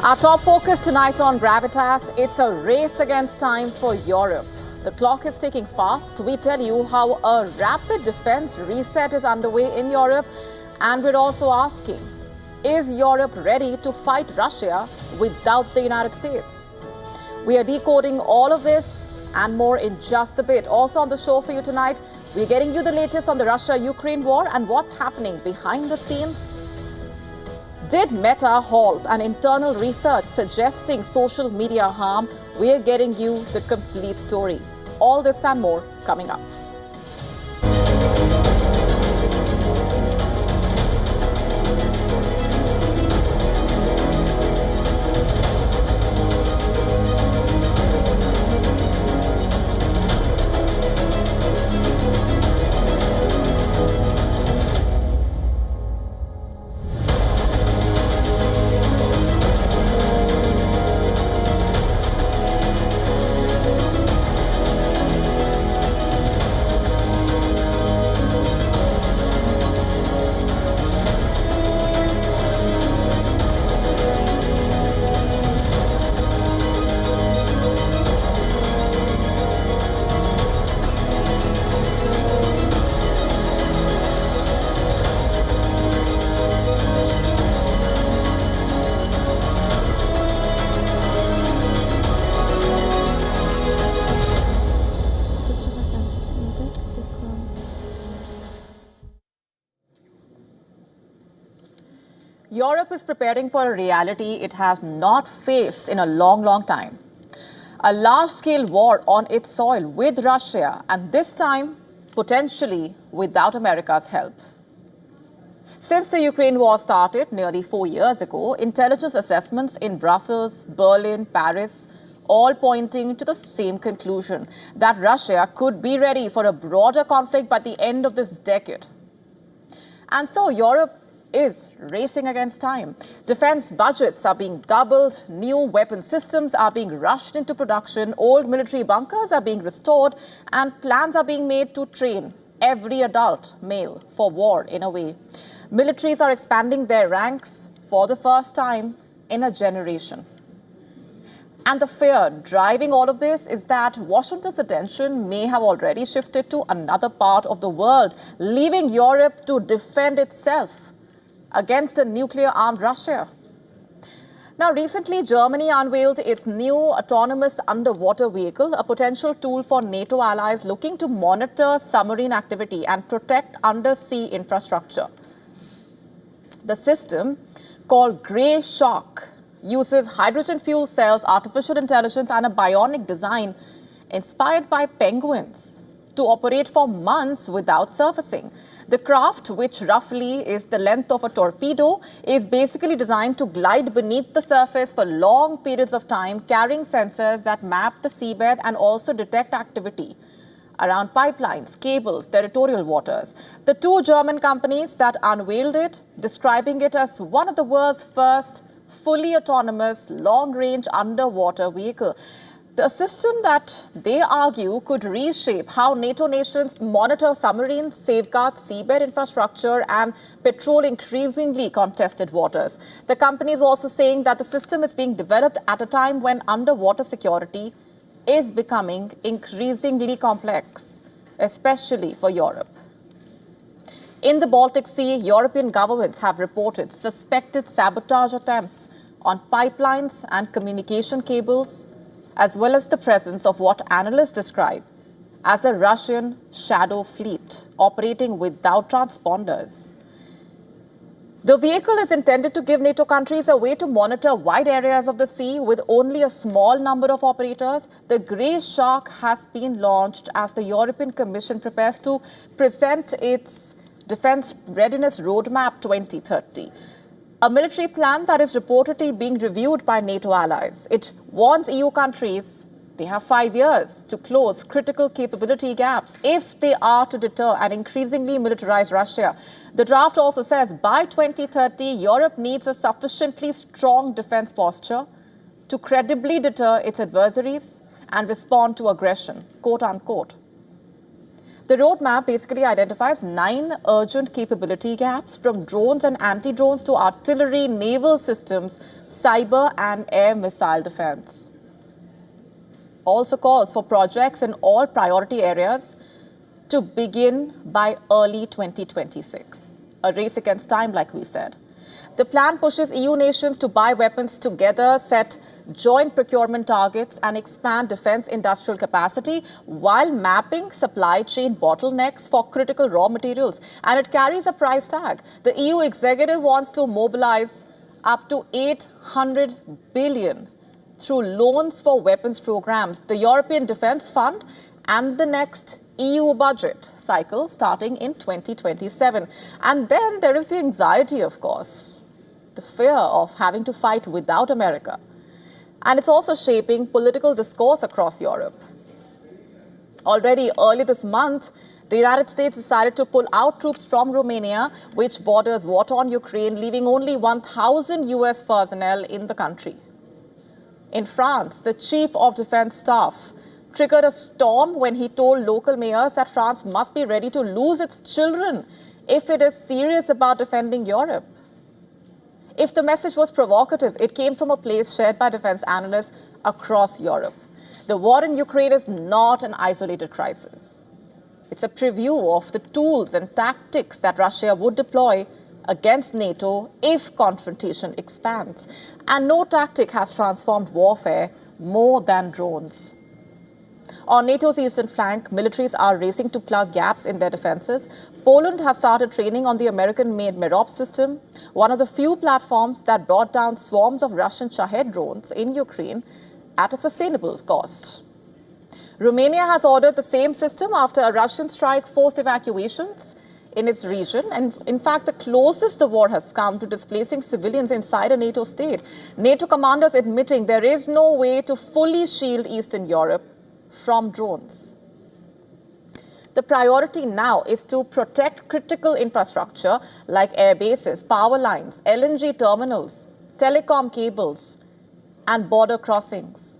Our top focus tonight on Gravitas, it's a race against time for Europe. The clock is ticking fast. We tell you how a rapid defense reset is underway in Europe, and we're also asking, is Europe ready to fight Russia without the United States? We are decoding all of this and more in just a bit. Also on the show for you tonight, we're getting you the latest on the Russia-Ukraine war and what's happening behind the scenes. Did Meta halt an internal research suggesting social media harm? We're getting you the complete story. All this and more coming up. Europe is preparing for a reality it has not faced in a long time. A large-scale war on its soil with Russia, and this time, potentially without America's help. Since the Ukraine war started nearly 4 years ago, intelligence assessments in Brussels, Berlin, Paris, all pointing to the same conclusion, that Russia could be ready for a broader conflict by the end of this decade. And so Europe is racing against time. Defense budgets are being doubled, new weapon systems are being rushed into production, old military bunkers are being restored, and plans are being made to train every adult male for war in a way. Militaries are expanding their ranks for the first time in a generation. And the fear driving all of this is that Washington's attention may have already shifted to another part of the world, leaving Europe to defend itself against a nuclear-armed Russia. Now, recently, Germany unveiled its new autonomous underwater vehicle, a potential tool for NATO allies looking to monitor submarine activity and protect undersea infrastructure. The system, called Grey Shark, uses hydrogen fuel cells, artificial intelligence, and a bionic design inspired by penguins to operate for months without surfacing. The craft, which roughly is the length of a torpedo, is basically designed to glide beneath the surface for long periods of time, carrying sensors that map the seabed and also detect activity around pipelines, cables, territorial waters. The two German companies that unveiled it, describing it as one of the world's first fully autonomous, long-range underwater vehicle. The system that they argue could reshape how NATO nations monitor submarines, safeguard seabed infrastructure, and patrol increasingly contested waters. The company is also saying that the system is being developed at a time when underwater security is becoming increasingly complex, especially for Europe. In the Baltic Sea, European governments have reported suspected sabotage attempts on pipelines and communication cables, as well as the presence of what analysts describe as a Russian shadow fleet operating without transponders. The vehicle is intended to give NATO countries a way to monitor wide areas of the sea with only a small number of operators. The Grey Shark has been launched as the European Commission prepares to present its Defense Readiness Roadmap 2030. A military plan that is reportedly being reviewed by NATO allies. It warns EU countries they have 5 years to close critical capability gaps if they are to deter an increasingly militarized Russia. The draft also says by 2030, Europe needs a sufficiently strong defense posture to credibly deter its adversaries and respond to aggression, quote unquote. The roadmap basically identifies 9 urgent capability gaps, from drones and anti-drones to artillery, naval systems, cyber and air missile defense. Also calls for projects in all priority areas to begin by early 2026. A race against time, like we said. The plan pushes EU nations to buy weapons together, set joint procurement targets and expand defense industrial capacity while mapping supply chain bottlenecks for critical raw materials. And it carries a price tag. The EU executive wants to mobilize up to 800 billion through loans for weapons programs, the European Defence Fund and the next EU budget cycle starting in 2027. And then there is the anxiety, of course. The fear of having to fight without America. And it's also shaping political discourse across Europe. Already early this month, the United States decided to pull out troops from Romania, which borders war-torn Ukraine, leaving only 1,000 US personnel in the country. In France, the chief of defense staff triggered a storm when he told local mayors that France must be ready to lose its children if it is serious about defending Europe. If the message was provocative, it came from a place shared by defense analysts across Europe. The war in Ukraine is not an isolated crisis. It's a preview of the tools and tactics that Russia would deploy against NATO if confrontation expands. And no tactic has transformed warfare more than drones. On NATO's eastern flank, militaries are racing to plug gaps in their defenses. Poland has started training on the American-made Mirov system, one of the few platforms that brought down swarms of Russian Shahed drones in Ukraine at a sustainable cost. Romania has ordered the same system after a Russian strike forced evacuations in its region, and in fact, the closest the war has come to displacing civilians inside a NATO state. NATO commanders admitting there is no way to fully shield Eastern Europe from drones. The priority now is to protect critical infrastructure like air bases, power lines, LNG terminals, telecom cables, and border crossings.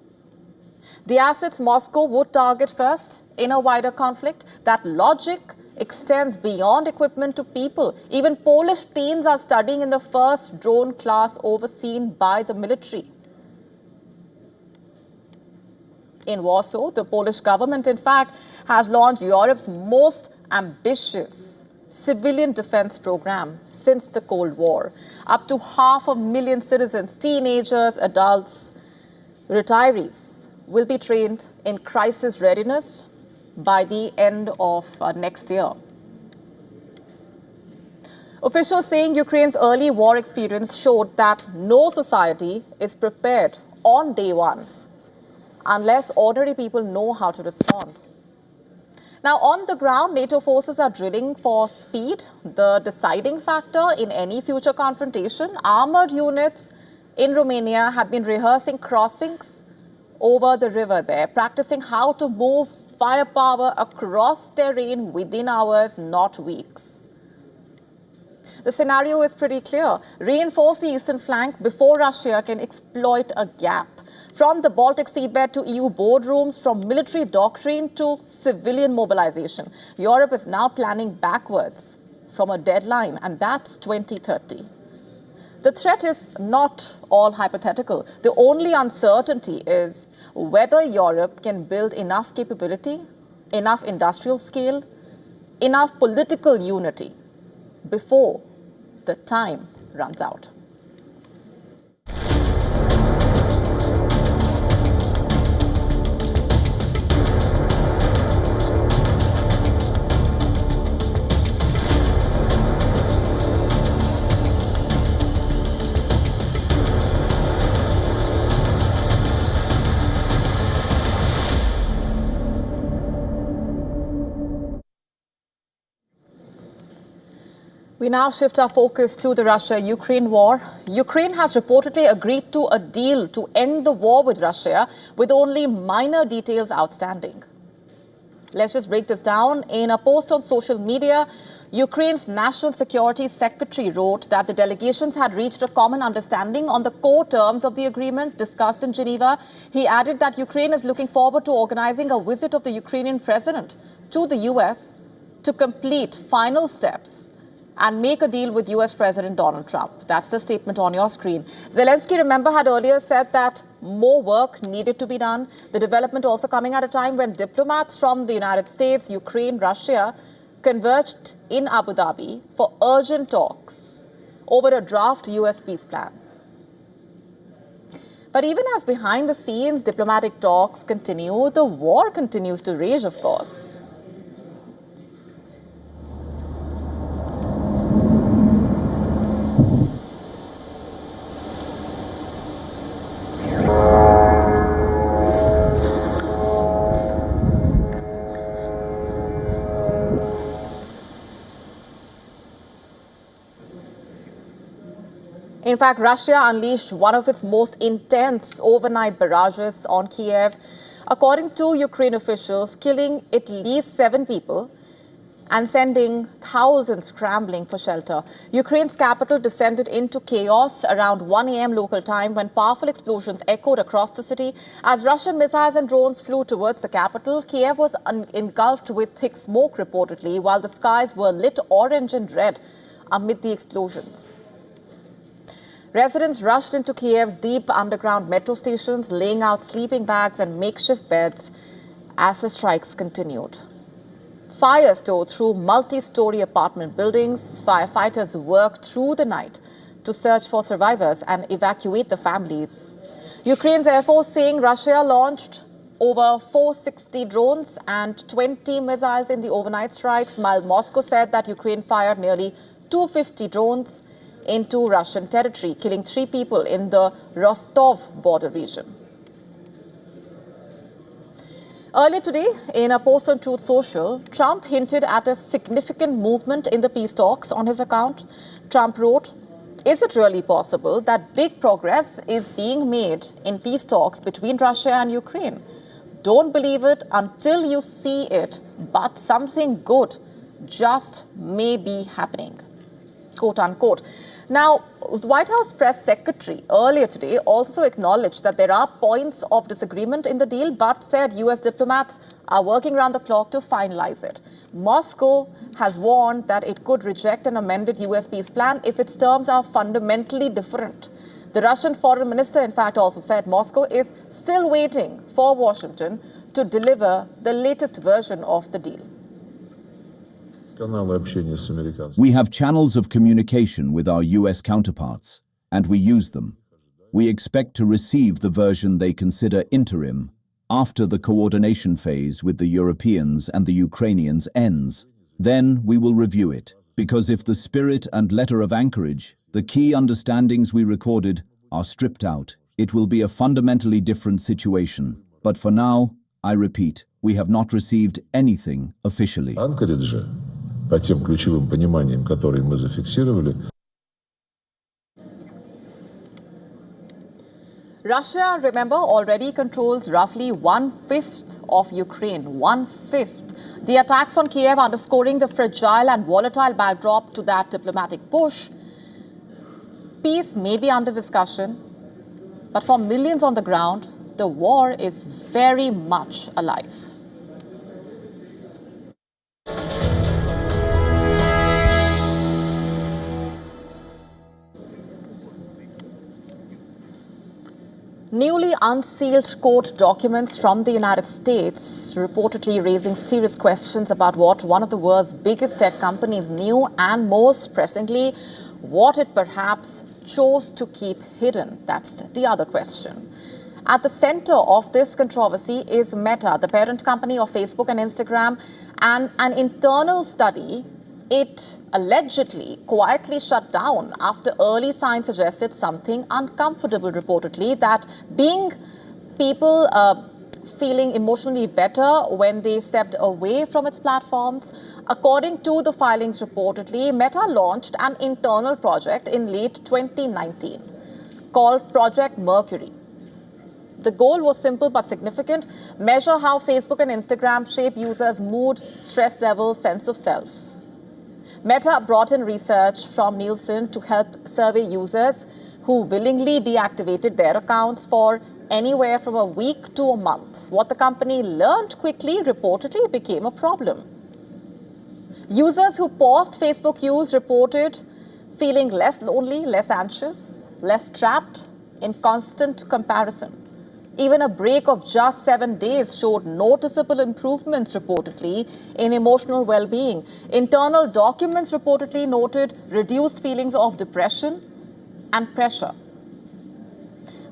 The assets Moscow would target first in a wider conflict. That logic extends beyond equipment to people. Even Polish teens are studying in the first drone class overseen by the military. In Warsaw, the Polish government, in fact, has launched Europe's most ambitious civilian defense program since the Cold War. Up to 500,000 citizens, teenagers, adults, retirees will be trained in crisis readiness by the end of next year. Officials saying Ukraine's early war experience showed that no society is prepared on day one unless ordinary people know how to respond. Now, on the ground, NATO forces are drilling for speed, the deciding factor in any future confrontation. Armored units in Romania have been rehearsing crossings over the river there, practicing how to move firepower across terrain within hours, not weeks. The scenario is pretty clear. Reinforce the eastern flank before Russia can exploit a gap. From the Baltic seabed to EU boardrooms, from military doctrine to civilian mobilization, Europe is now planning backwards from a deadline, and that's 2030. The threat is not all hypothetical. The only uncertainty is whether Europe can build enough capability, enough industrial scale, enough political unity before the time runs out. We now shift our focus to the Russia-Ukraine war. Ukraine has reportedly agreed to a deal to end the war with Russia, with only minor details outstanding. Let's just break this down. In a post on social media, Ukraine's National Security Secretary wrote that the delegations had reached a common understanding on the core terms of the agreement discussed in Geneva. He added that Ukraine is looking forward to organizing a visit of the Ukrainian president to the US to complete final steps and make a deal with US President Donald Trump. That's the statement on your screen. Zelensky, remember, had earlier said that more work needed to be done. The development also coming at a time when diplomats from the United States, Ukraine, Russia converged in Abu Dhabi for urgent talks over a draft US peace plan. But even as behind the scenes diplomatic talks continue, the war continues to rage, of course. In fact, Russia unleashed one of its most intense overnight barrages on Kiev, according to Ukraine officials, killing at least 7 people and sending thousands scrambling for shelter. Ukraine's capital descended into chaos around 1 a.m. local time when powerful explosions echoed across the city. As Russian missiles and drones flew towards the capital, Kiev was engulfed with thick smoke reportedly, while the skies were lit orange and red amid the explosions. Residents rushed into Kiev's deep underground metro stations, laying out sleeping bags and makeshift beds as the strikes continued. Fires tore through multi-story apartment buildings. Firefighters worked through the night to search for survivors and evacuate the families. Ukraine's Air Force saying Russia launched over 460 drones and 20 missiles in the overnight strikes, while Moscow said that Ukraine fired nearly 250 drones into Russian territory, killing 3 people in the Rostov border region. Earlier today, in a post on Truth Social, Trump hinted at a significant movement in the peace talks on his account. Trump wrote, "Is it really possible that big progress is being made in peace talks between Russia and Ukraine? Don't believe it until you see it, but something good just may be happening," quote unquote. Now, the White House press secretary earlier today also acknowledged that there are points of disagreement in the deal, but said US diplomats are working around the clock to finalize it. Moscow has warned that it could reject an amended US peace plan if its terms are fundamentally different. The Russian foreign minister, in fact, also said Moscow is still waiting for Washington to deliver the latest version of the deal. We have channels of communication with our US counterparts, and we use them. We expect to receive the version they consider interim after the coordination phase with the Europeans and the Ukrainians ends. Then we will review it, because if the spirit and letter of anchorage, the key understandings we recorded, are stripped out, it will be a fundamentally different situation. But for now, I repeat, we have not received anything officially. По тем ключевым пониманиям, которые мы зафиксировали. Russia, remember, already controls roughly 1/5 of Ukraine. 1/5. The attacks on Kiev underscoring the fragile and volatile backdrop to that diplomatic push. Peace may be under discussion, but for millions on the ground, the war is very much alive. Newly unsealed court documents from the United States reportedly raising serious questions about what one of the world's biggest tech companies knew, and most pressingly, what it perhaps chose to keep hidden. That's the other question. At the center of this controversy is Meta, the parent company of Facebook and Instagram, and an internal study it allegedly quietly shut down after early signs suggested something uncomfortable, reportedly, that being people feeling emotionally better when they stepped away from its platforms. According to the filings reportedly, Meta launched an internal project in late 2019 called Project Mercury. The goal was simple but significant: measure how Facebook and Instagram shape users' mood, stress levels, sense of self. Meta brought in research from Nielsen to help survey users who willingly deactivated their accounts for anywhere from a week to a month. What the company learned quickly, reportedly, became a problem. Users who paused Facebook use reported feeling less lonely, less anxious, less trapped in constant comparison. Even a break of just 7 days showed noticeable improvements, reportedly, in emotional well-being. Internal documents reportedly noted reduced feelings of depression and pressure.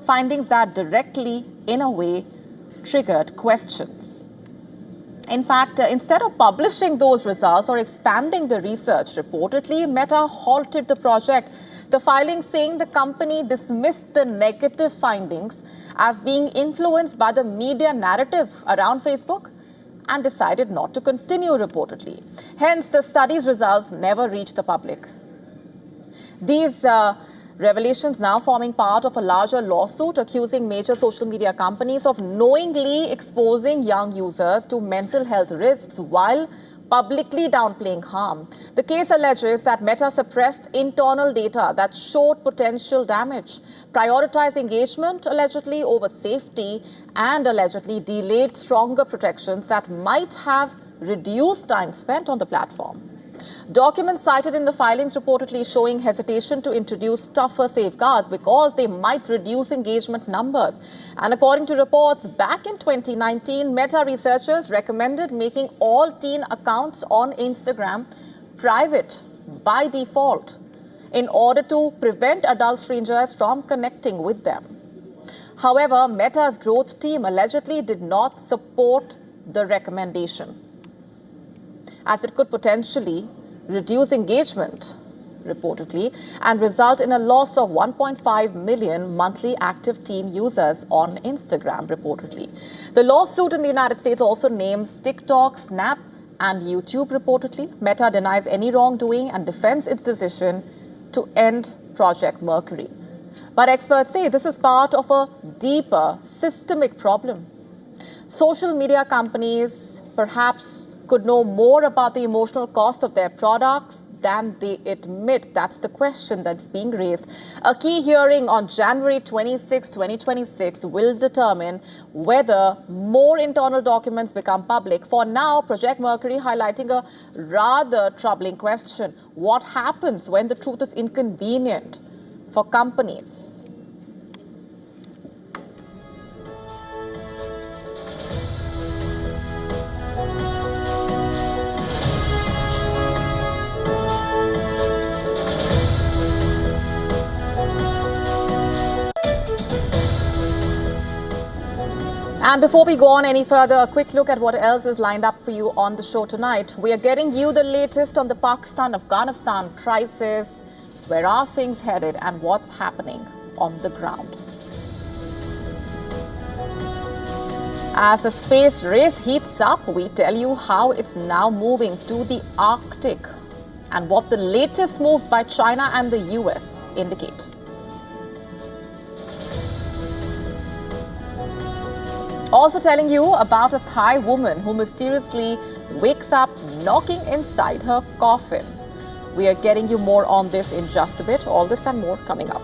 Findings that directly, in a way, triggered questions. In fact, instead of publishing those results or expanding the research, reportedly, Meta halted the project. The filing saying the company dismissed the negative findings as being influenced by the media narrative around Facebook and decided not to continue, reportedly. Hence, the study's results never reached the public. These revelations now forming part of a larger lawsuit accusing major social media companies of knowingly exposing young users to mental health risks while publicly downplaying harm. The case alleges that Meta suppressed internal data that showed potential damage, prioritized engagement allegedly over safety, and allegedly delayed stronger protections that might have reduced time spent on the platform. Documents cited in the filings reportedly showing hesitation to introduce tougher safeguards because they might reduce engagement numbers. And according to reports, back in 2019, Meta researchers recommended making all teen accounts on Instagram private by default in order to prevent adult strangers from connecting with them. However, Meta's growth team allegedly did not support the recommendation, as it could potentially reduce engagement, reportedly, and result in a loss of 1.5 million monthly active teen users on Instagram, reportedly. The lawsuit in the United States also names TikTok, Snap, and YouTube, reportedly. Meta denies any wrongdoing and defends its decision to end Project Mercury. But experts say this is part of a deeper systemic problem. Social media companies perhaps could know more about the emotional cost of their products than they admit. That's the question that's being raised. A key hearing on January 26, 2026 will determine whether more internal documents become public. For now, Project Mercury highlighting a rather troubling question. What happens when the truth is inconvenient for companies? And before we go on any further, a quick look at what else is lined up for you on the show tonight. We are getting you the latest on the Pakistan-Afghanistan crisis. Where are things headed and what's happening on the ground? As the space race heats up, we tell you how it's now moving to the Arctic and what the latest moves by China and the US indicate. Also telling you about a Thai woman who mysteriously wakes up knocking inside her coffin. We are getting you more on this in just a bit. All this and more coming up.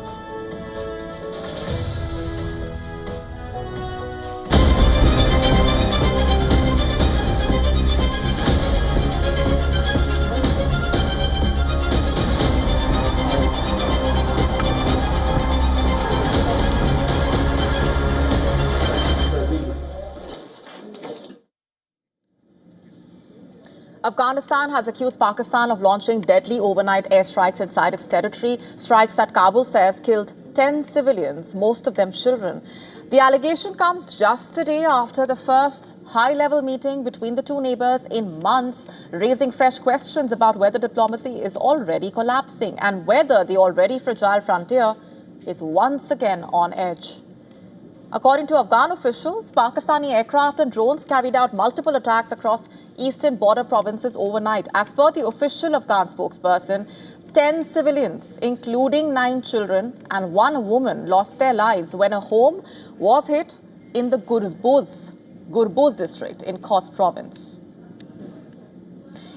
Afghanistan has accused Pakistan of launching deadly overnight airstrikes inside its territory, strikes that Kabul says killed 10 civilians, most of them children. The allegation comes just a day after the first high-level meeting between the two neighbors in months, raising fresh questions about whether diplomacy is already collapsing and whether the already fragile frontier is once again on edge. According to Afghan officials, Pakistani aircraft and drones carried out multiple attacks across eastern border provinces overnight. As per the official Afghan spokesperson, 10 civilians, including 9 children and 1 woman, lost their lives when a home was hit in the Gurbuz district in Khost province.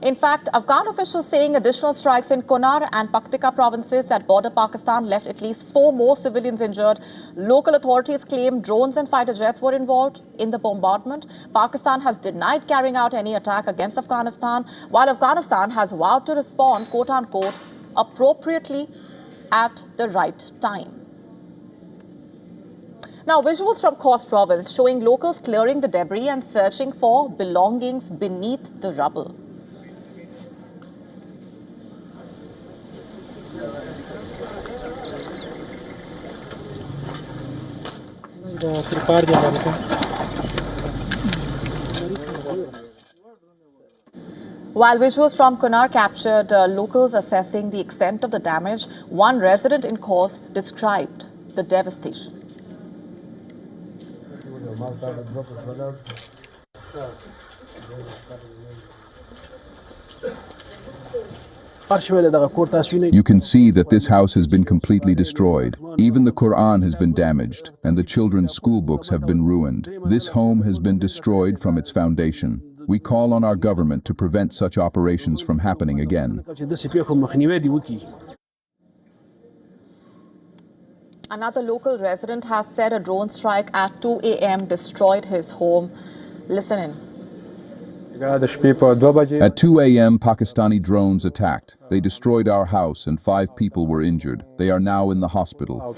In fact, Afghan officials saying additional strikes in Kunar and Paktika provinces that border Pakistan left at least 4 more civilians injured. Local authorities claim drones and fighter jets were involved in the bombardment. Pakistan has denied carrying out any attack against Afghanistan, while Afghanistan has vowed to respond, quote-unquote, appropriately at the right time. Now, visuals from Khost province showing locals clearing the debris and searching for belongings beneath the rubble. While visuals from Kunar captured locals assessing the extent of the damage, one resident in Khost described the devastation. You can see that this house has been completely destroyed. Even the Quran has been damaged, and the children's school books have been ruined. This home has been destroyed from its foundation. We call on our government to prevent such operations from happening again. Another local resident has said a drone strike at 2 a.m. destroyed his home. Listen in. At 2 a.m., Pakistani drones attacked. They destroyed our house and 5 people were injured. They are now in the hospital.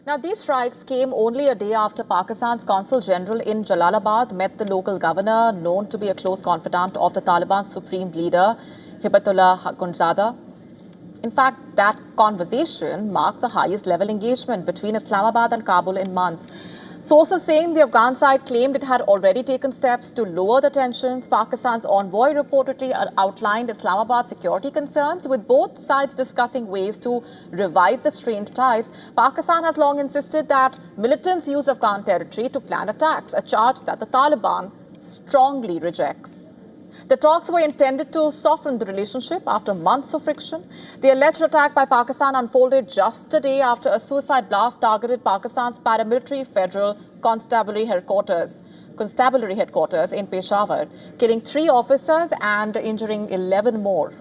Now, these strikes came only a day after Pakistan's Consul General in Jalalabad met the local governor, known to be a close confidant of the Taliban supreme leader, Hibatullah Akhundzada. In fact, that conversation marked the highest level engagement between Islamabad and Kabul in months. Sources saying the Afghan side claimed it had already taken steps to lower the tensions. Pakistan's envoy reportedly outlined Islamabad's security concerns, with both sides discussing ways to revive the strained ties. Pakistan has long insisted that militants use Afghan territory to plan attacks, a charge that the Taliban strongly rejects. The talks were intended to soften the relationship after months of friction. The alleged attack by Pakistan unfolded just a day after a suicide blast targeted Pakistan's paramilitary federal constabulary headquarters in Peshawar, killing 3 officers and injuring 11 more.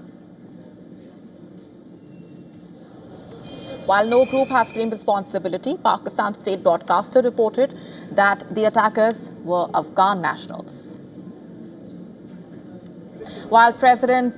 While no group has claimed responsibility, Pakistan's state broadcaster reported that the attackers were Afghan nationals. While the President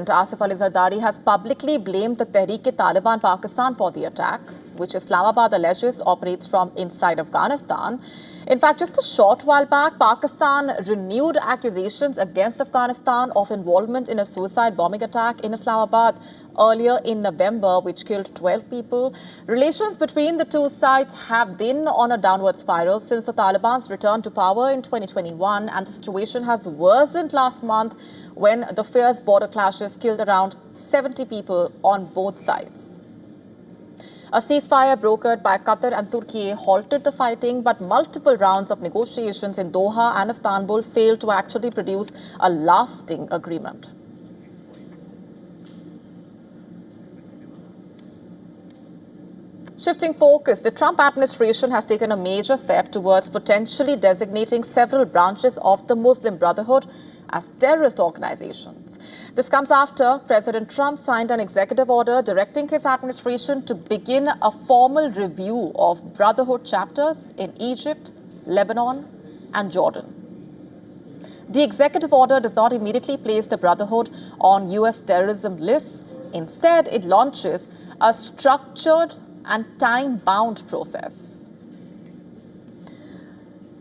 Asif Ali Zardari has publicly blamed the Tehreek-e-Taliban Pakistan for the attack, which Islamabad alleges operates from inside Afghanistan. In fact, just a short while back, Pakistan renewed accusations against Afghanistan of involvement in a suicide bombing attack in Islamabad earlier in November, which killed 12 people. Relations between the two sides have been on a downward spiral since the Taliban's return to power in 2021, and the situation has worsened last month when the fierce border clashes killed around 70 people on both sides. A ceasefire brokered by Qatar and Turkey halted the fighting, but multiple rounds of negotiations in Doha and Istanbul failed to actually produce a lasting agreement. Shifting focus, the Trump administration has taken a major step towards potentially designating several branches of the Muslim Brotherhood as terrorist organizations. This comes after President Trump signed an executive order directing his administration to begin a formal review of Brotherhood chapters in Egypt, Lebanon, and Jordan. The executive order does not immediately place the Brotherhood on U.S. terrorism lists. Instead, it launches a structured and time-bound process.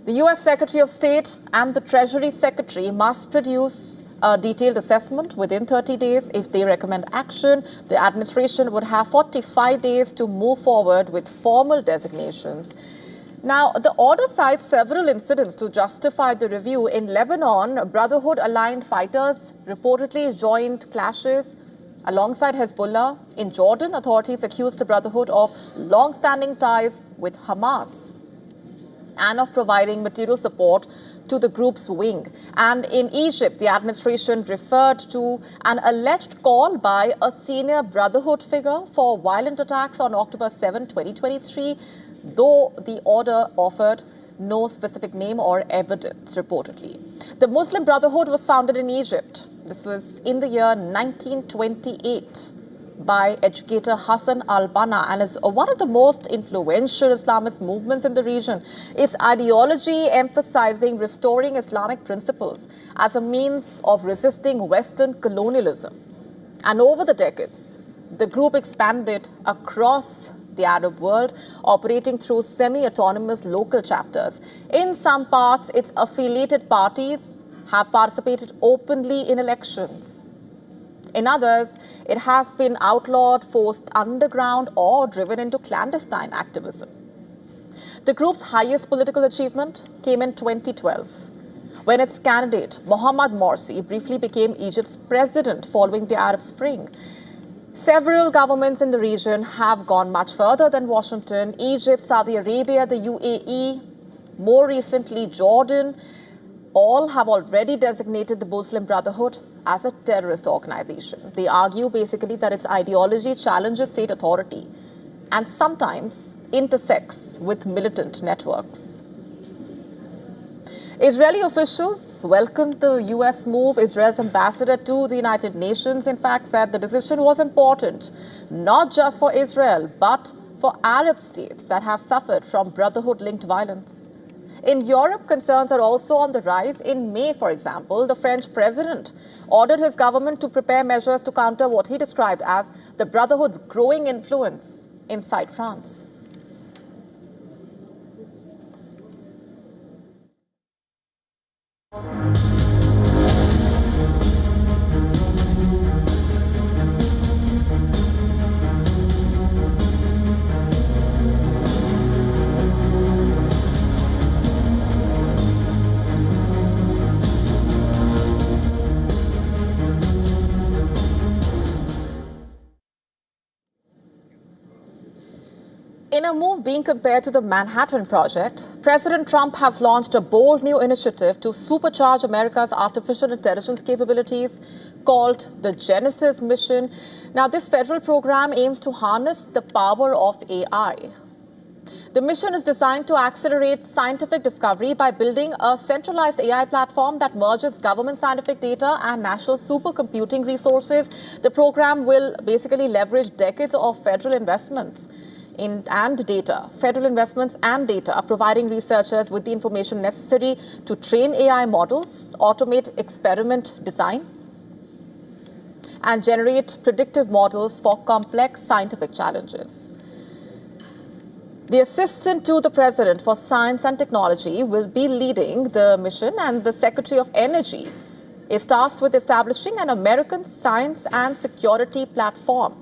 The U.S. Secretary of State and the Treasury Secretary must produce a detailed assessment within 30 days. If they recommend action, the administration would have 45 days to move forward with formal designations. Now, the order cites several incidents to justify the review. In Lebanon, Brotherhood-aligned fighters reportedly joined clashes alongside Hezbollah. In Jordan, authorities accused the Brotherhood of long-standing ties with Hamas and of providing material support to the group's wing. And in Egypt, the administration referred to an alleged call by a senior Brotherhood figure for violent attacks on October 7, 2023, though the order offered No specific name or evidence, reportedly. The Muslim Brotherhood was founded in Egypt. This was in the year 1928 by educator Hassan al-Banna and is one of the most influential Islamist movements in the region. Its ideology emphasizing restoring Islamic principles as a means of resisting Western colonialism. And over the decades, the group expanded across the Arab world, operating through semi-autonomous local chapters. In some parts, its affiliated parties have participated openly in elections. In others, it has been outlawed, forced underground, or driven into clandestine activism. The group's highest political achievement came in 2012, when its candidate, Mohamed Morsi, briefly became Egypt's president following the Arab Spring. Several governments in the region have gone much further than Washington. Egypt, Saudi Arabia, the UAE, more recently Jordan, all have already designated the Muslim Brotherhood as a terrorist organization. They argue basically that its ideology challenges state authority and sometimes intersects with militant networks. Israeli officials welcomed the U.S. move. Israel's ambassador to the United Nations, in fact, said the decision was important, not just for Israel, but for Arab states that have suffered from Brotherhood-linked violence. In Europe, concerns are also on the rise. In May, for example, the French president ordered his government to prepare measures to counter what he described as the Brotherhood's growing influence inside France. In a move being compared to the Manhattan Project, President Trump has launched a bold new initiative to supercharge America's artificial intelligence capabilities called the Genesis Mission. Now, this federal program aims to harness the power of AI. The mission is designed to accelerate scientific discovery by building a centralized AI platform that merges government scientific data and national supercomputing resources. The program will basically leverage decades of federal investments federal investments and data, providing researchers with the information necessary to train AI models, automate experiment design, and generate predictive models for complex scientific challenges. The Assistant to the President for Science and Technology will be leading the mission, and the Secretary of Energy is tasked with establishing an American science and security platform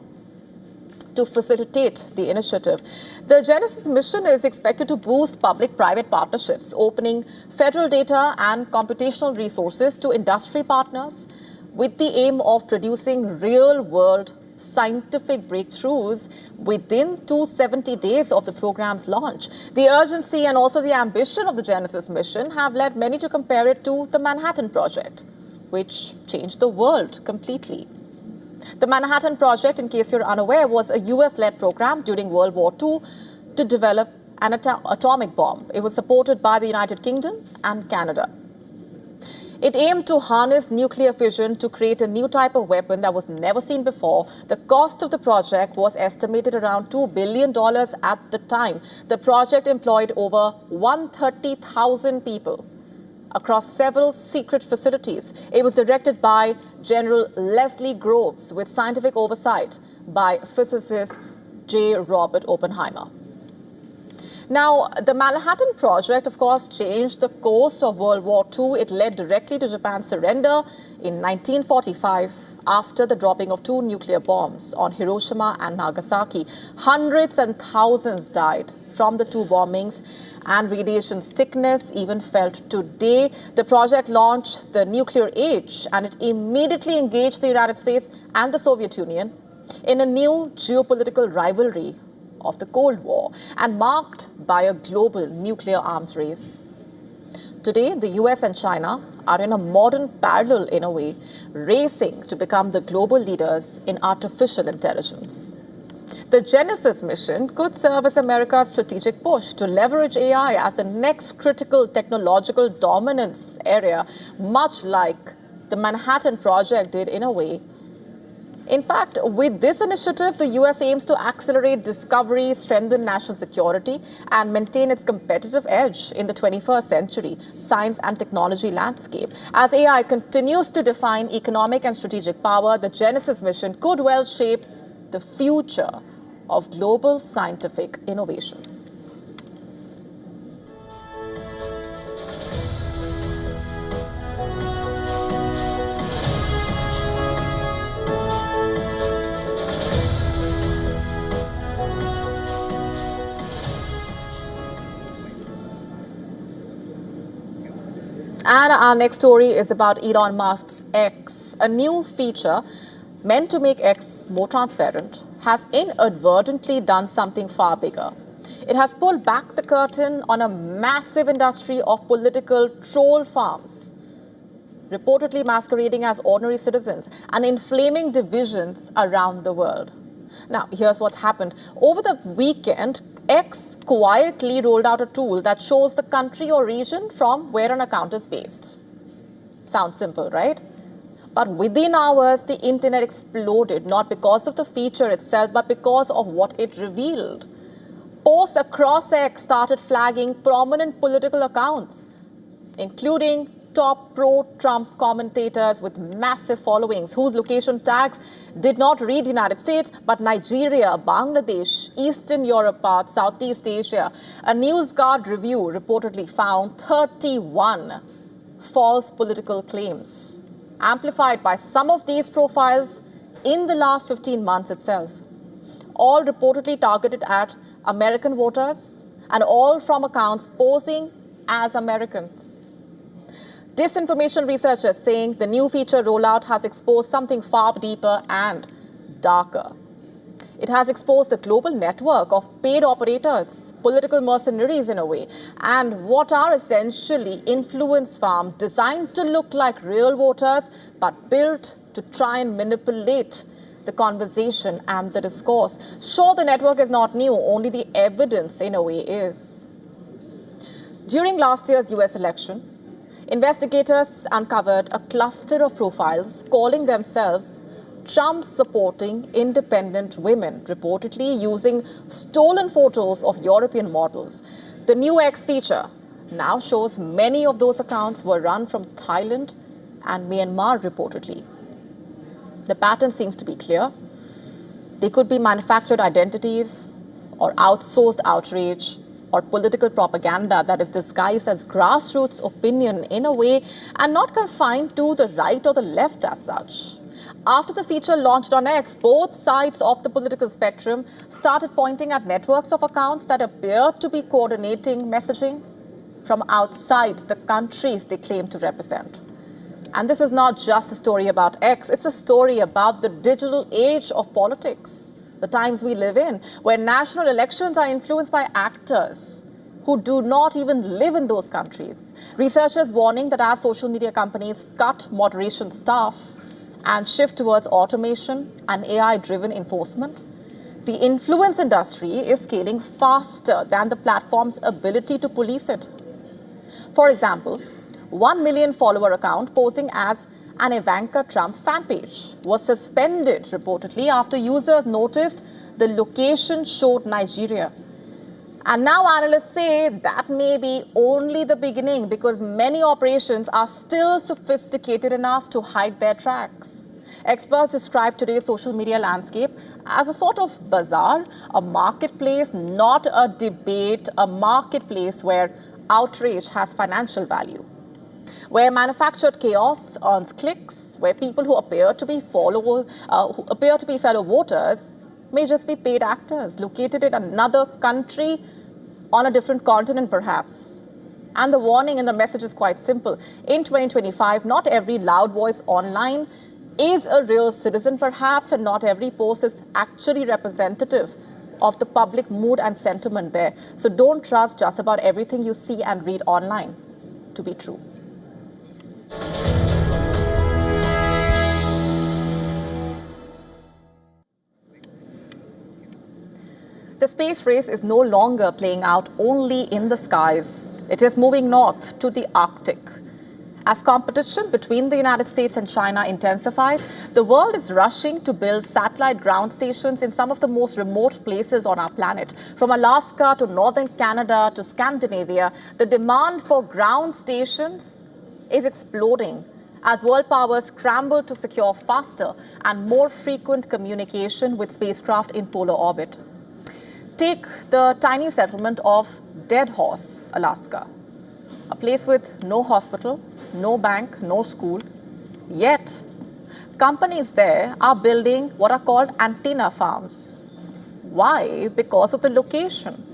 to facilitate the initiative. The Genesis mission is expected to boost public-private partnerships, opening federal data and computational resources to industry partners with the aim of producing real-world scientific breakthroughs within 270 days of the program's launch. The urgency and also the ambition of the Genesis mission have led many to compare it to the Manhattan Project, which changed the world completely. The Manhattan Project, in case you're unaware, was a US-led program during World War II to develop an atomic bomb. It was supported by the United Kingdom and Canada. It aimed to harness nuclear fission to create a new type of weapon that was never seen before. The cost of the project was estimated around $2 billion at the time. The project employed over 130,000 people across several secret facilities. It was directed by General Leslie Groves with scientific oversight by physicist J. Robert Oppenheimer. Now, the Manhattan Project, of course, changed the course of World War II. It led directly to Japan's surrender in 1945 after the dropping of 2 nuclear bombs on Hiroshima and Nagasaki. Hundreds and thousands died from the 2 bombings, and radiation sickness even felt today. The project launched the nuclear age, and it immediately engaged the United States and the Soviet Union in a new geopolitical rivalry of the Cold War, and marked by a global nuclear arms race. Today, the US and China are in a modern parallel, in a way, racing to become the global leaders in artificial intelligence. The Genesis mission could serve as America's strategic push to leverage AI as the next critical technological dominance area, much like the Manhattan Project did in a way. In fact, with this initiative, the US aims to accelerate discovery, strengthen national security, and maintain its competitive edge in the 21st century science and technology landscape. As AI continues to define economic and strategic power, the Genesis mission could well shape the future of global scientific innovation. And our next story is about Elon Musk's X. A new feature meant to make X more transparent has inadvertently done something far bigger. It has pulled back the curtain on a massive industry of political troll farms, reportedly masquerading as ordinary citizens and inflaming divisions around the world. Now, here's what's happened. Over the weekend, X quietly rolled out a tool that shows the country or region from where an account is based. Sounds simple, right? But within hours, the internet exploded, not because of the feature itself, but because of what it revealed. Posts across X started flagging prominent political accounts, including top pro-Trump commentators with massive followings whose location tags did not read United States, but Nigeria, Bangladesh, Eastern Europe parts, Southeast Asia. A NewsGuard review reportedly found 31 false political claims, amplified by some of these profiles in the last 15 months itself, all reportedly targeted at American voters and all from accounts posing as Americans. Disinformation researchers saying the new feature rollout has exposed something far deeper and darker. It has exposed a global network of paid operators, political mercenaries in a way, and what are essentially influence farms designed to look like real voters, but built to try and manipulate the conversation and the discourse. Sure, the network is not new, only the evidence in a way is. During last year's US election, investigators uncovered a cluster of profiles calling themselves Trump-supporting independent women, reportedly using stolen photos of European models. The new X feature now shows many of those accounts were run from Thailand and Myanmar, reportedly. The pattern seems to be clear. They could be manufactured identities or outsourced outrage or political propaganda that is disguised as grassroots opinion in a way and not confined to the right or the left as such. After the feature launched on X, both sides of the political spectrum started pointing at networks of accounts that appeared to be coordinating messaging from outside the countries they claim to represent. And this is not just a story about X, it's a story about the digital age of politics. The times we live in, where national elections are influenced by actors who do not even live in those countries. Researchers warning that as social media companies cut moderation staff and shift towards automation and AI-driven enforcement, the influence industry is scaling faster than the platform's ability to police it. For example, 1 million follower account posing as an Ivanka Trump fan page was suspended reportedly after users noticed the location showed Nigeria. And now analysts say that may be only the beginning because many operations are still sophisticated enough to hide their tracks. Experts describe today's social media landscape as a sort of bazaar, a marketplace, not a debate, a marketplace where outrage has financial value, where manufactured chaos earns clicks, where people who appear to be fellow voters may just be paid actors located in another country on a different continent perhaps. And the warning in the message is quite simple. In 2025, not every loud voice online is a real citizen perhaps, and not every post is actually representative of the public mood and sentiment there. So don't trust just about everything you see and read online to be true. The space race is no longer playing out only in the skies. It is moving north to the Arctic. As competition between the United States and China intensifies, the world is rushing to build satellite ground stations in some of the most remote places on our planet. From Alaska to northern Canada to Scandinavia, the demand for ground stations is exploding as world powers scramble to secure faster and more frequent communication with spacecraft in polar orbit. Take the tiny settlement of Dead Horse, Alaska, a place with no hospital, no bank, no school. Yet, companies there are building what are called antenna farms. Why? Because of the location.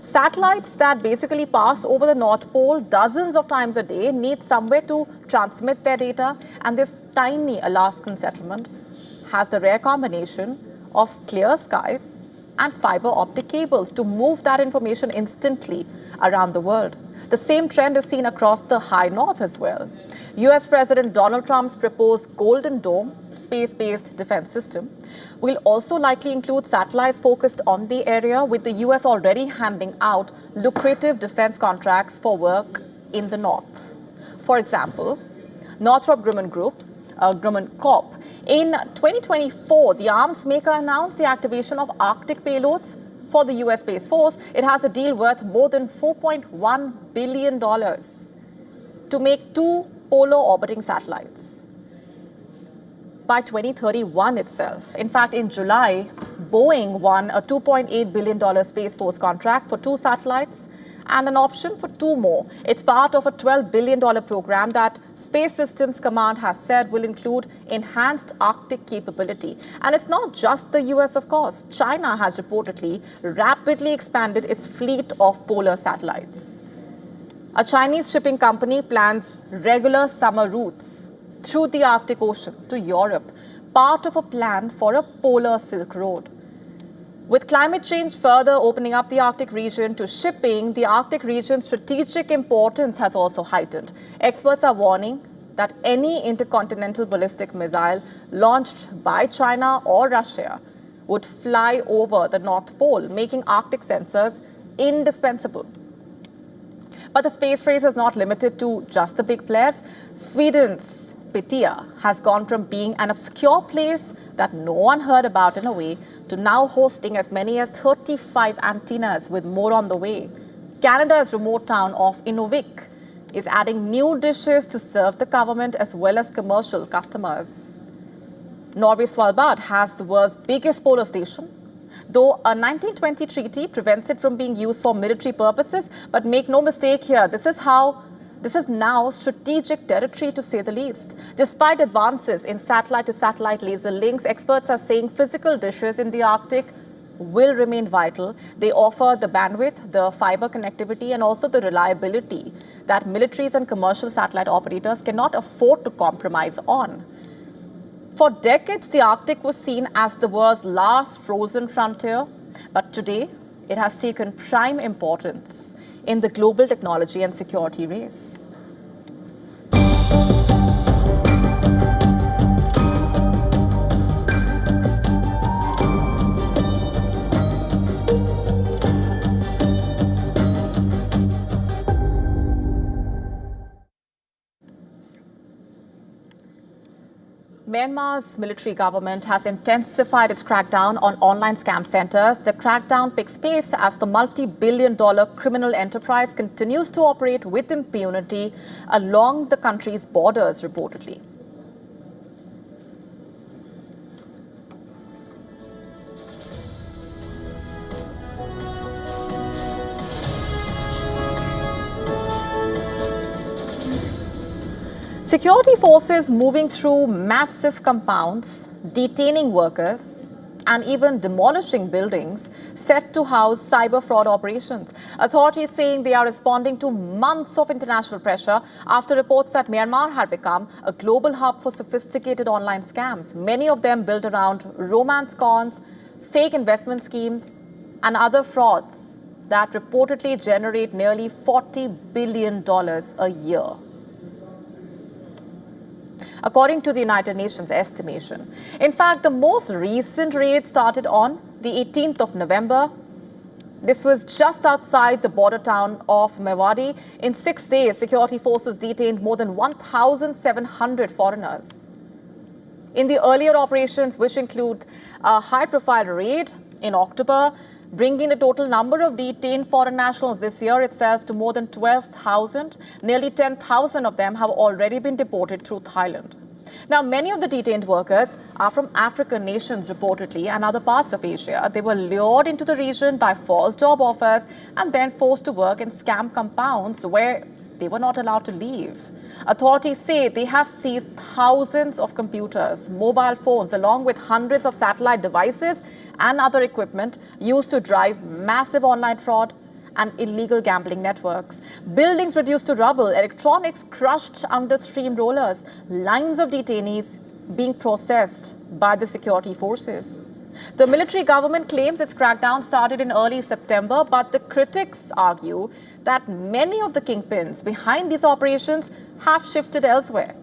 Satellites that basically pass over the North Pole dozens of times a day need somewhere to transmit their data, and this tiny Alaskan settlement has the rare combination of clear skies and fiber optic cables to move that information instantly around the world. The same trend is seen across the high north as well. US President Donald Trump's proposed Golden Dome space-based defense system will also likely include satellites focused on the area, with the US already handing out lucrative defense contracts for work in the north. For example, Northrop Grumman Corp. In 2024, the arms maker announced the activation of Arctic payloads for the US Space Force. It has a deal worth more than $4.1 billion to make 2 polar orbiting satellites by 2031 itself. In fact, in July, Boeing won a $2.8 billion Space Force contract for 2 satellites and an option for 2 more. It's part of a $12 billion program that Space Systems Command has said will include enhanced Arctic capability. And it's not just the US, of course. China has reportedly rapidly expanded its fleet of polar satellites. A Chinese shipping company plans regular summer routes through the Arctic Ocean to Europe, part of a plan for a polar Silk Road. With climate change further opening up the Arctic region to shipping, the Arctic region's strategic importance has also heightened. Experts are warning that any intercontinental ballistic missile launched by China or Russia would fly over the North Pole, making Arctic sensors indispensable. But the space race is not limited to just the big players. Sweden's Petia has gone from being an obscure place that no one heard about in a way to now hosting as many as 35 antennas, with more on the way. Canada's remote town of Inuvik is adding new dishes to serve the government as well as commercial customers. Norway's Svalbard has the world's biggest polar station, though a 1920 treaty prevents it from being used for military purposes. But make no mistake here, this is now strategic territory, to say the least. Despite advances in satellite-to-satellite laser links, experts are saying physical dishes in the Arctic will remain vital. They offer the bandwidth, the fiber connectivity, and also the reliability that militaries and commercial satellite operators cannot afford to compromise on. For decades, the Arctic was seen as the world's last frozen frontier, but today it has taken prime importance in the global technology and security race. Myanmar's military government has intensified its crackdown on online scam centers. The crackdown picks pace as the multi-billion-dollar criminal enterprise continues to operate with impunity along the country's borders, reportedly. Security forces moving through massive compounds, detaining workers, and even demolishing buildings set to house cyber fraud operations. Authorities saying they are responding to months of international pressure after reports that Myanmar had become a global hub for sophisticated online scams, many of them built around romance cons, fake investment schemes, and other frauds that reportedly generate nearly $40 billion a year, according to the United Nations estimation. In fact, the most recent raid started on the 18th of November This was just outside the border town of Mewadi. In 6 days, security forces detained more than 1,700 foreigners. In the earlier operations, which include a high-profile raid in October, bringing the total number of detained foreign nationals this year itself to more than 12,000. Nearly 10,000 of them have already been deported through Thailand. Now, many of the detained workers are from African nations, reportedly, and other parts of Asia. They were lured into the region by false job offers and then forced to work in scam compounds where they were not allowed to leave. Authorities say they have seized thousands of computers, mobile phones, along with hundreds of satellite devices and other equipment used to drive massive online fraud and illegal gambling networks. Buildings reduced to rubble, electronics crushed under steamrollers, lines of detainees being processed by the security forces. The military government claims its crackdown started in early September, but the critics argue that many of the kingpins behind these operations have shifted elsewhere.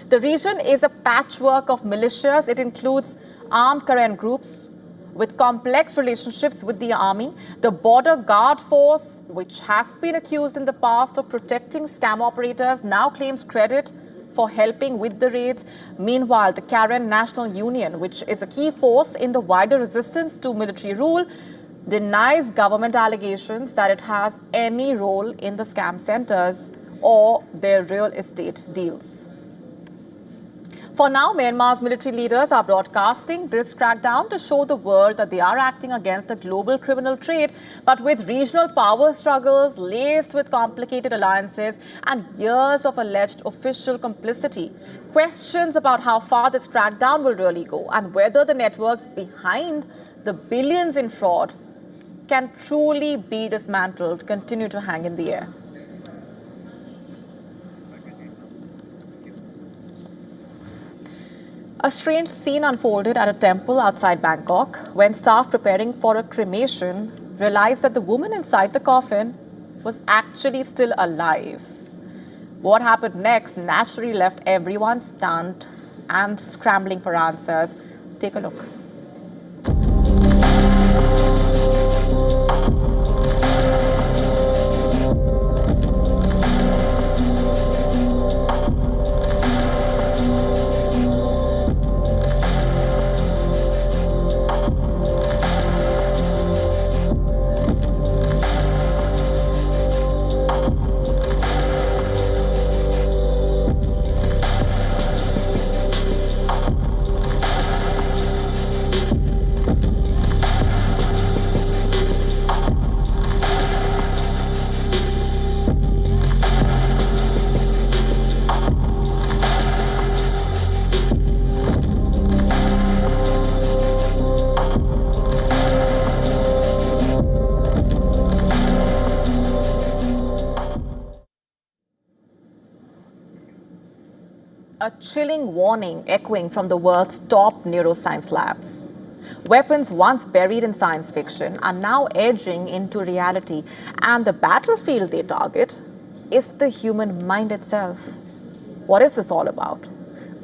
The region is a patchwork of militias. It includes armed Karen groups with complex relationships with the army, the border guard force, which has been accused in the past of protecting scam operators, now claims credit for helping with the raids. Meanwhile, the Karen National Union, which is a key force in the wider resistance to military rule, denies government allegations that it has any role in the scam centers or their real estate deals. For now, Myanmar's military leaders are broadcasting this crackdown to show the world that they are acting against the global criminal trade, but with regional power struggles laced with complicated alliances and years of alleged official complicity. Questions about how far this crackdown will really go and whether the networks behind the billions in fraud can truly be dismantled continue to hang in the air. A strange scene unfolded at a temple outside Bangkok when staff preparing for a cremation realized that the woman inside the coffin was actually still alive. What happened next naturally left everyone stunned and scrambling for answers. Take a look. A chilling warning echoing from the world's top neuroscience labs. Weapons once buried in science fiction are now edging into reality, and the battlefield they target is the human mind itself. What is this all about?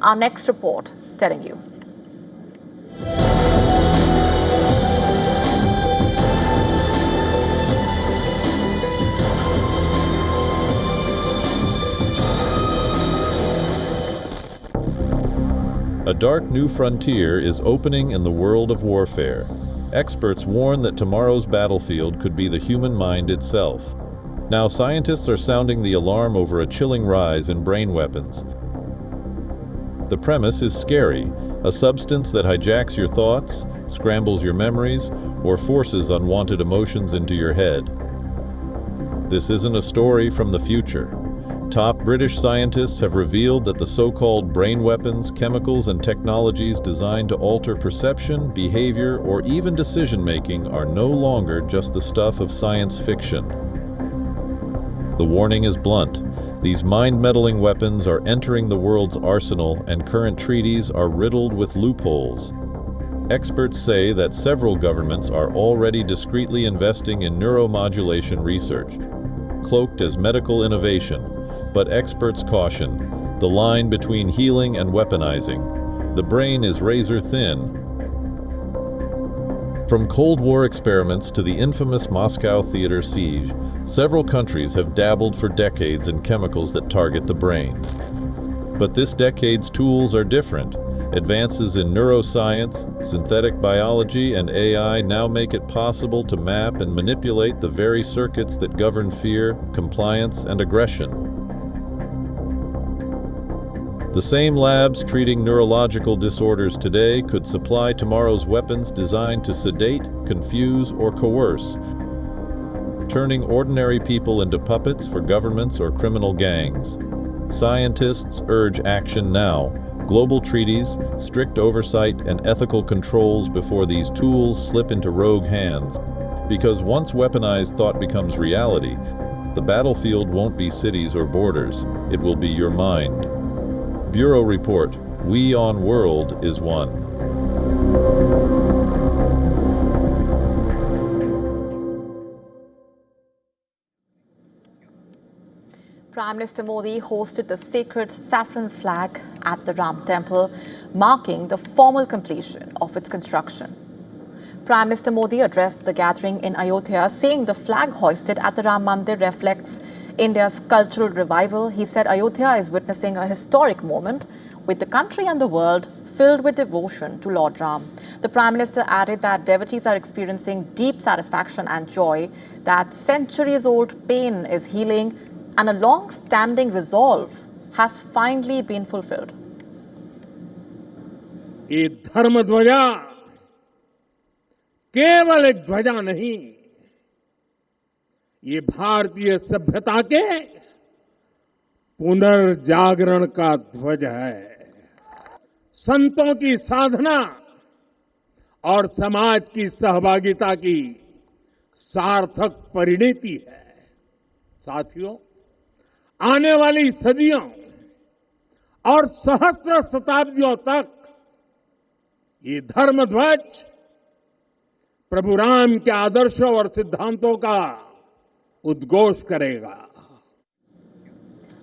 Our next report telling you. A dark new frontier is opening in the world of warfare. Experts warn that tomorrow's battlefield could be the human mind itself. Now scientists are sounding the alarm over a chilling rise in brain weapons. The premise is scary, a substance that hijacks your thoughts, scrambles your memories, or forces unwanted emotions into your head. This isn't a story from the future. Top British scientists have revealed that the so-called brain weapons, chemicals, and technologies designed to alter perception, behavior, or even decision-making are no longer just the stuff of science fiction. The warning is blunt. These mind-meddling weapons are entering the world's arsenal, and current treaties are riddled with loopholes. Experts say that several governments are already discreetly investing in neuromodulation research, cloaked as medical innovation. But experts caution, the line between healing and weaponizing. The brain is razor thin. From Cold War experiments to the infamous Moscow theater siege, several countries have dabbled for decades in chemicals that target the brain. But this decade's tools are different. Advances in neuroscience, synthetic biology, and AI now make it possible to map and manipulate the very circuits that govern fear, compliance, and aggression. The same labs treating neurological disorders today could supply tomorrow's weapons designed to sedate, confuse, or coerce, turning ordinary people into puppets for governments or criminal gangs. Scientists urge action now. Global treaties, strict oversight, and ethical controls before these tools slip into rogue hands. Because once weaponized thought becomes reality, the battlefield won't be cities or borders, it will be your mind. Bureau Report, WION The World is one. Prime Minister Modi hosted the sacred saffron flag at the Ram Temple, marking the formal completion of its construction. Prime Minister Modi addressed the gathering in Ayodhya, saying the flag hoisted at the Ram Mandir reflects India's cultural revival. He said Ayodhya is witnessing a historic moment with the country and the world filled with devotion to Lord Ram. The Prime Minister added that devotees are experiencing deep satisfaction and joy, that centuries-old pain is healing, and a long-standing resolve has finally been fulfilled. ये धर्म ध्वजा केवल एक ध्वजा नहीं, ये भारतीय सभ्यता के पुनर्जागरण का ध्वज है। संतों की साधना और समाज की सहभागिता की सार्थक परिणति है। साथियों, आने वाली सदियों और सहस्त्र शताब्दियों तक ये धर्म ध्वज प्रभु राम के आदर्शों और सिद्धांतों का उद्घोष करेगा।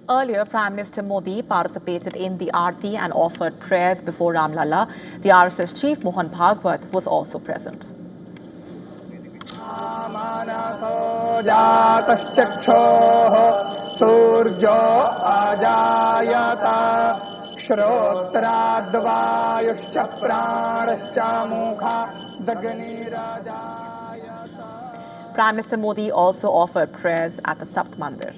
Earlier, Prime Minister Modi participated in the Aarti and offered prayers before Ram Lalla. The RSS chief Mohan Bhagwat was also present. Prime Minister Modi also offered prayers at the Sapt Mandir.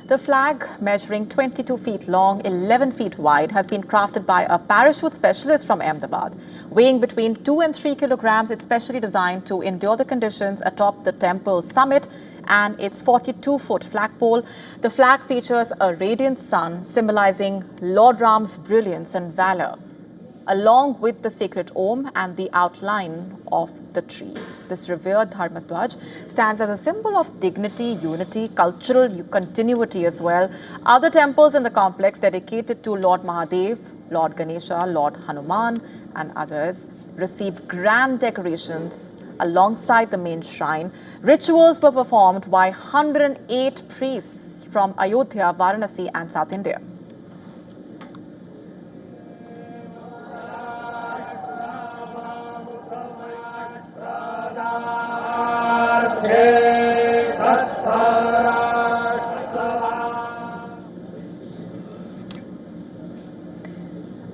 The flag, measuring 22 feet long, 11 feet wide, has been crafted by a parachute specialist from Ahmedabad. Weighing between 2 and 3 kilograms, it's specially designed to endure the conditions atop the temple's summit and its 42-foot flagpole. The flag features a radiant sun symbolizing Lord Ram's brilliance and valor, along with the sacred Om and the outline of the tree. This revered Dharma Dhwaj stands as a symbol of dignity, unity, cultural continuity as well. Other temples in the complex dedicated to Lord Mahadev, Lord Ganesha, Lord Hanuman and others received grand decorations alongside the main shrine. Rituals were performed by 108 priests from Ayodhya, Varanasi and South India.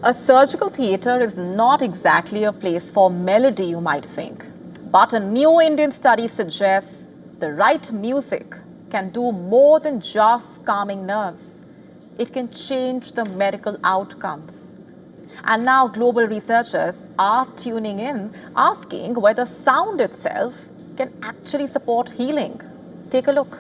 A surgical theatre is not exactly a place for melody, you might think. But a new Indian study suggests the right music can do more than just calming nerves. It can change the medical outcomes. And now global researchers are tuning in, asking whether sound itself can actually support healing. Take a look.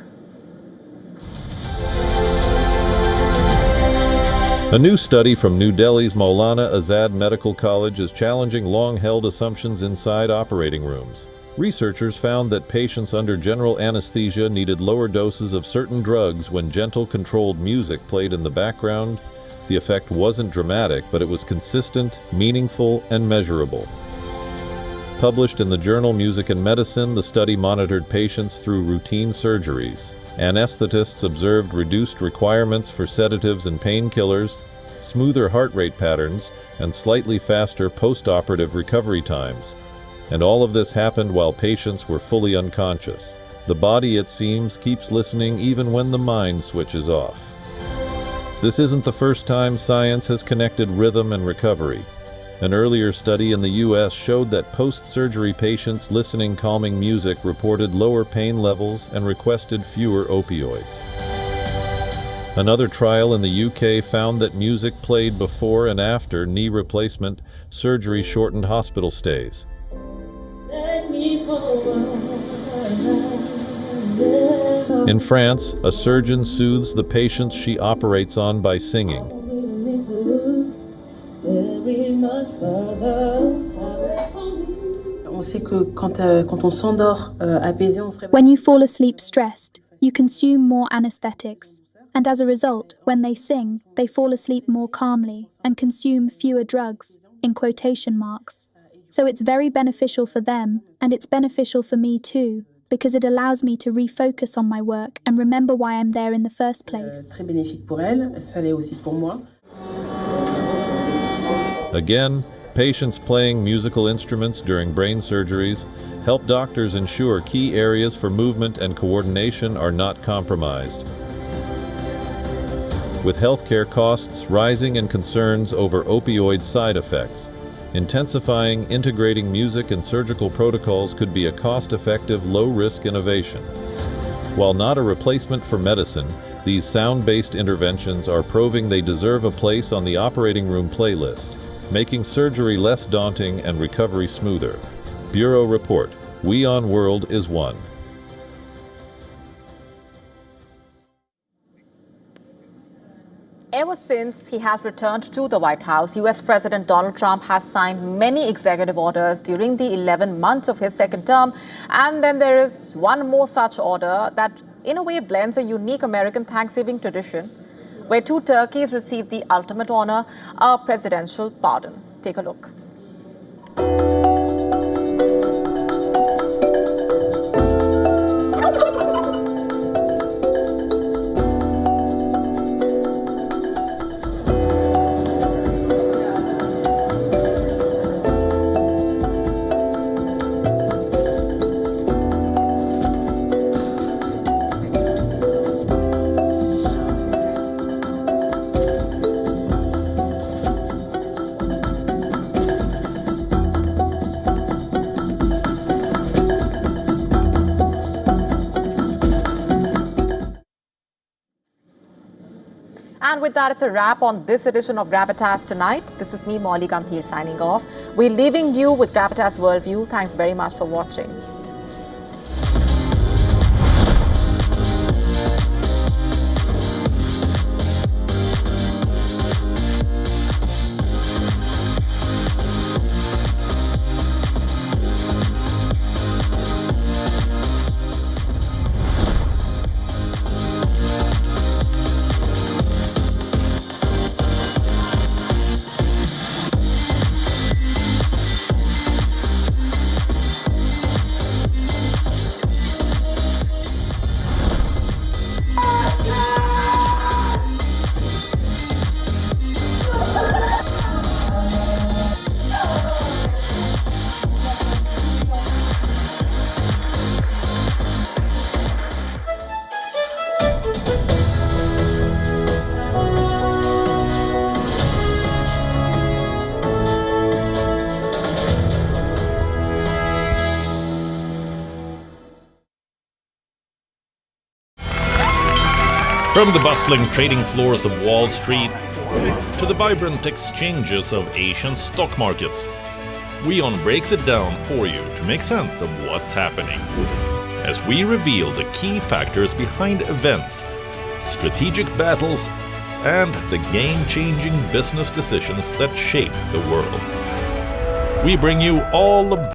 A new study from New Delhi's Maulana Azad Medical College is challenging long-held assumptions inside operating rooms. Researchers found that patients under general anesthesia needed lower doses of certain drugs when gentle, controlled music played in the background. The effect wasn't dramatic, but it was consistent, meaningful, and measurable. Published in the journal Music and Medicine, the study monitored patients through routine surgeries. Anesthetists observed reduced requirements for sedatives and painkillers, smoother heart rate patterns, and slightly faster post-operative recovery times. And all of this happened while patients were fully unconscious. The body, it seems, keeps listening even when the mind switches off. This isn't the first time science has connected rhythm and recovery. An earlier study in the US showed that post-surgery patients listening calming music reported lower pain levels and requested fewer opioids. Another trial in the UK found that music played before and after knee replacement surgery shortened hospital stays. In France, a surgeon soothes the patients she operates on by singing. When you fall asleep stressed, you consume more anesthetics, and as a result, when they sing, they fall asleep more calmly and consume fewer drugs, in quotation marks. So it's very beneficial for them, and it's beneficial for me too, because it allows me to refocus on my work and remember why I'm there in the first place. Again, patients playing musical instruments during brain surgeries help doctors ensure key areas for movement and coordination are not compromised. With healthcare costs rising and concerns over opioid side effects, intensifying integrating music and surgical protocols could be a cost-effective, low-risk innovation. While not a replacement for medicine, these sound-based interventions are proving they deserve a place on the operating room playlist, making surgery less daunting and recovery smoother. Bureau Report, WION World is one. Ever since he has returned to the White House, US President Donald Trump has signed many executive orders during the 11 months of his second term. And then there is one more such order that in a way blends a unique American Thanksgiving tradition, where two turkeys receive the ultimate honor, a presidential pardon. Take a look. And with that, it's a wrap on this edition of GRAVITAS tonight. This is me, Molly Gambhir, signing off. We're leaving you with GRAVITAS Worldview. Thanks very much for watching. From the bustling trading floors of Wall Street to the vibrant exchanges of Asian stock markets, WION breaks it down for you to make sense of what's happening, as we reveal the key factors behind events, strategic battles, and the game-changing business decisions that shape the world. We bring you all of